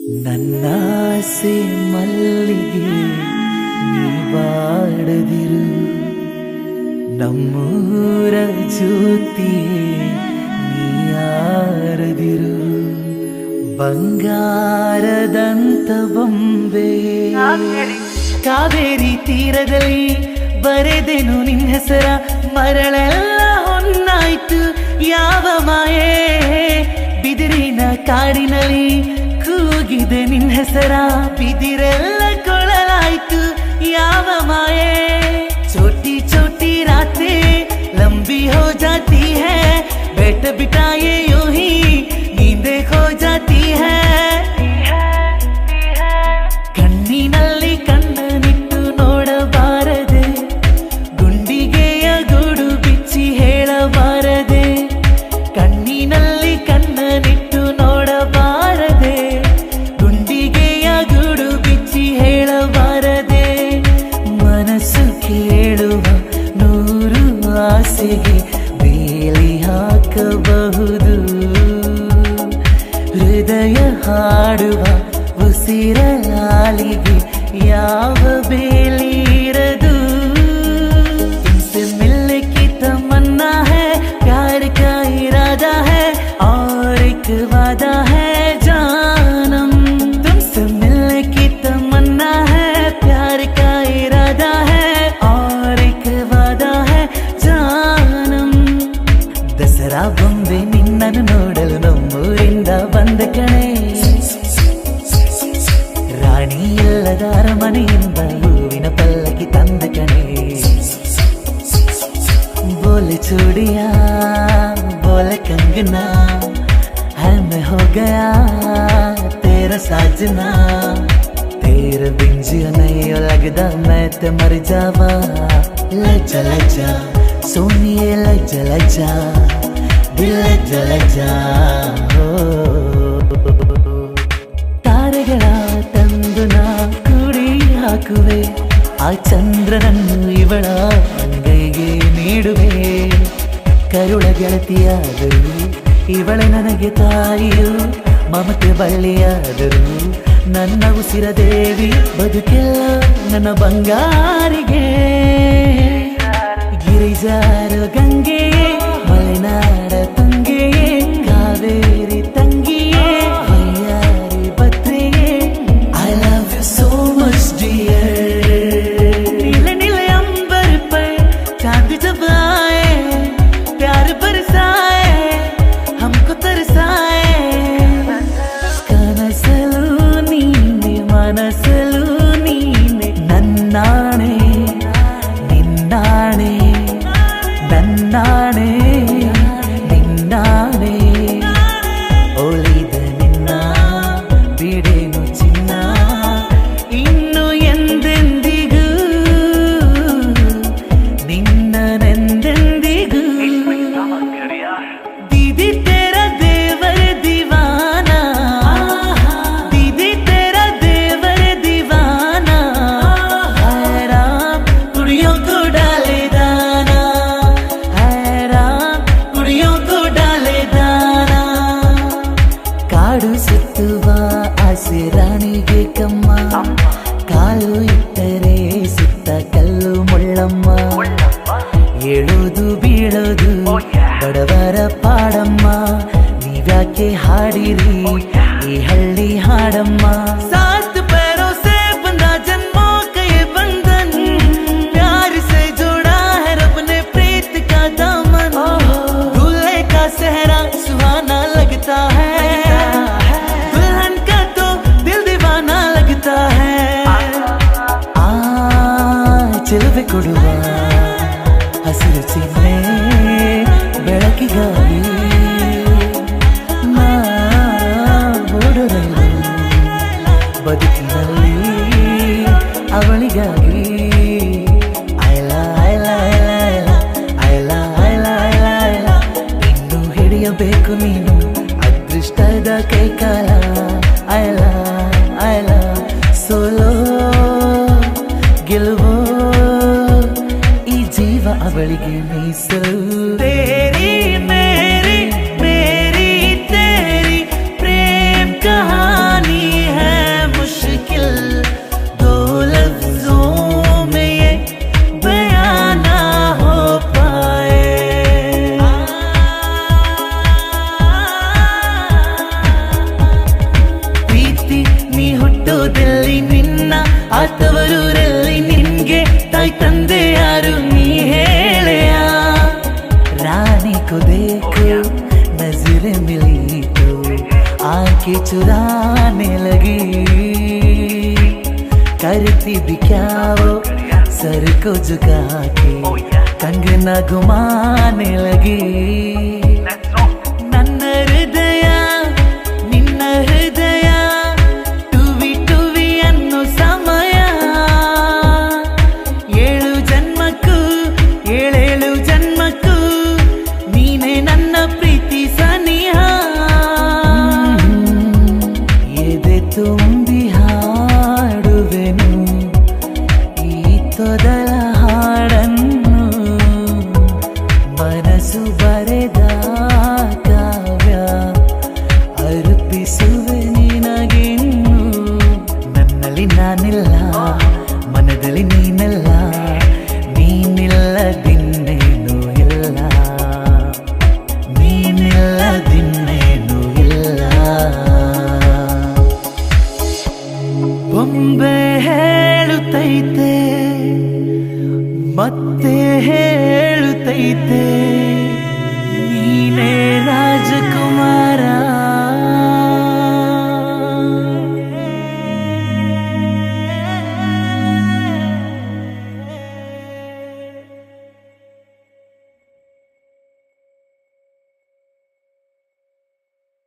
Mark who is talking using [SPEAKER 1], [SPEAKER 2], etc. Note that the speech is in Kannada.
[SPEAKER 1] ನನ್ನಾಸೆ ಮಲ್ಲಿಗೆ ನೀ ಬಾಡದಿರು, ನಮ್ಮೂರ ಜ್ಯೋತಿಯೇ ನೀ ಆರದಿರು. ಬಂಗಾರದಂತ ಬೊಂಬೆ ಕಾವೇರಿ ತೀರದಲ್ಲಿ ಬರೆದೆನು ನಿನ್ನ ಹೆಸರ, ಮರಳೆಲ್ಲ ಹೊನ್ನಾಯ್ತು ಯಾವ ಮಾಯೆ. ಬಿದಿರಿನ ಕಾಡಿನಲ್ಲಿ ಕೂಗಿದೆ ನಿನ್ನ ಹೆಸರ, ಬಿದಿರೆಲ್ಲ ಕೊಳಲಾಯ್ತು ಯಾವ ಮಾಯೆ. छोटी छोटी रातें लंबी हो जाती है, बैठ बिठाए यूं ही नींदें खो जाती है. ಕಣ್ಣಿನಲ್ಲಿ ಕಣ್ಣನಿಟ್ಟು ನೋಡಬಾರದೆ, ಗುಂಡಿಗೆಯ ಗೂಡು ಬಿಚ್ಚಿ ಹೇಳಬಾರದೆ. ಕಣ್ಣಿನಲ್ಲಿ ಕಣ್ಣನಿಟ್ಟು ನೋಡಬಾರದೆ, ಗುಂಡಿಗೆಯ ಗೂಡು ಬಿಚ್ಚಿ ಹೇಳಬಾರದೆ. ಮನಸ್ಸು ಕೇಳುವ ನೂರು ಆಸೆಗೆ ಬೇಲಿ ಹಾಕಬಹುದು, ಹೃದಯ ಹಾಡುವ ಉಸಿರ ಲಾಲಿಗೆ ಯಾವ ಬೇಲಿ ಇರದು. तुमसे मिलने की तमन्ना है, प्यार का इरादा है और एक वादा है जानम. तुमसे मिलने की तमन्ना है, प्यार का इरादा है और एक वादा है जानम. ದಸರಾ ಬೊಂಬೆ ನಿನ್ನನ್ನು ನೋಡಲು ನಮ್ಮೂರಿಂದ ಬಂದ ಕಣೆ, ರಾಣಿ ಇಲ್ಲದ ಅರಮನೆಯಿಂದ ಹೂವಿನ ಪಲ್ಲಕ್ಕಿ ತಂದ ಕಣೆ. बोले चूड़िया बोले कंगना है, मैं हो गया तेरा साजना. तेरे बिन जियो नहीं लगदा मैं ते मर जावा. लज्जा लज्जा सोनिए लज्जा लज्जा दिल लज्जा लज्जा. ತಾರೆಗಳ ತಂದು ನಾ ಕೂಡಿ ಹಾಕುವೆ, ಆ ಚಂದ್ರನನ್ನು ಇವಳ ಅಂಗೈಗೆ ನೀಡುವೆ. ಕರುಳ ಗೆಳತಿಯಾದರು ಇವಳೆ ನನಗೆ ತಾಯಿಯು, ಮಮತೆ ಬಳ್ಳಿಯಾದರು ನನ್ನ ಉಸಿರ ದೇವಿ. ಬದುಕೆಲ್ಲ ನನ್ನ ಬಂಗಾರಿಗೆ, ಗಿರಿಜಾರು ಗಂಗೆಯೇ ಮಲೆನಾಡ ತಂಗೆಯೇ, ಕಾವೇರಿ ತಂಗಿಯೇ ವೈಯಾರಿ ಭದ್ರೆಯೇ. I love you so much dear. नीले नीले अंबर पर चांद जब आए, प्यार बरसाए हमको तरसाए. ಕನಸಲು ನೀನೆ ಮನಸಲು ನೀನೆ, ನನ್ನಾಣೆ ನಿನ್ನಾಣೆ ನನ್ನಾಣೆ ನಿನ್ನಾಣೆ. ಒಲಿದ ನಿನ್ನ ಬಿಡೇನು ಚಿನ್ನ, ಇನ್ನು ಎಂದೆಂದಿಗೂ ನಿನ್ನನೆಂದೆಂದಿಗೂ. दीदी तेरा देवर दीवाना, दीदी तेरा देवर दीवाना. है राम कुड़ियों को डाले दाना, है राम कुड़ियों को डाले दाना. ಕಾಡು ಸುತ್ತುವ ಆಸೆ ರಾಣಿಗೆ ಕಮ್ಮ, ಕಾಲು ಇಟ್ಟರೆ ಸುತ್ತ ಕಲ್ಲು ಮುಳ್ಳಮ್ಮ. ಏಳೋದು ಬೀಳೋದು ಬಡವರ ಪಾಡಮ್ಮ, ನೀವ್ಯಾಕೆ ಹಾಡಿರಿ ಈ ಹಳ್ಳಿ ಹಾಡಮ್ಮ. सात पैरों से बंधा जन्मों का ये बंधन, प्यार से जोड़ा है रब ने प्रीत का दामन. दूल्हे का सेहरा सुहाना लगता है, दुल्हन का तो दिल दीवाना लगता है. ಚೆಲುವೆ ಕೊಡುವ ಹಸಿರು ಚಿಹ್ನೆ ಬೆಳಕಿಗಾಗಿ ನಾ ಓಡೋರೈಲು ಬದುಕಿನಲ್ಲಿ ಅವಳಿಗಾಗಿ. ಐಲ ಐಲ ಐಲ ಐಲ ಐಲ ಐಲ ಐಲ. ಇನ್ನು ಹಿಡಿಯಬೇಕು ನೀನು ಅದೃಷ್ಟದ ಕೈಕಾಲ. ಐಲ ಐಲ ಸೋಲೋ ಗೆಲುವೋ ಈ ಜೀವ ಅವಳಿಗೆ ಮೀಸಲು. तेरी मेरी मेरी तेरी प्रेम कहानी है. आंखें चुराने लगी, करती भी क्या वो सर को झुका के कंगना घुमाने लगी।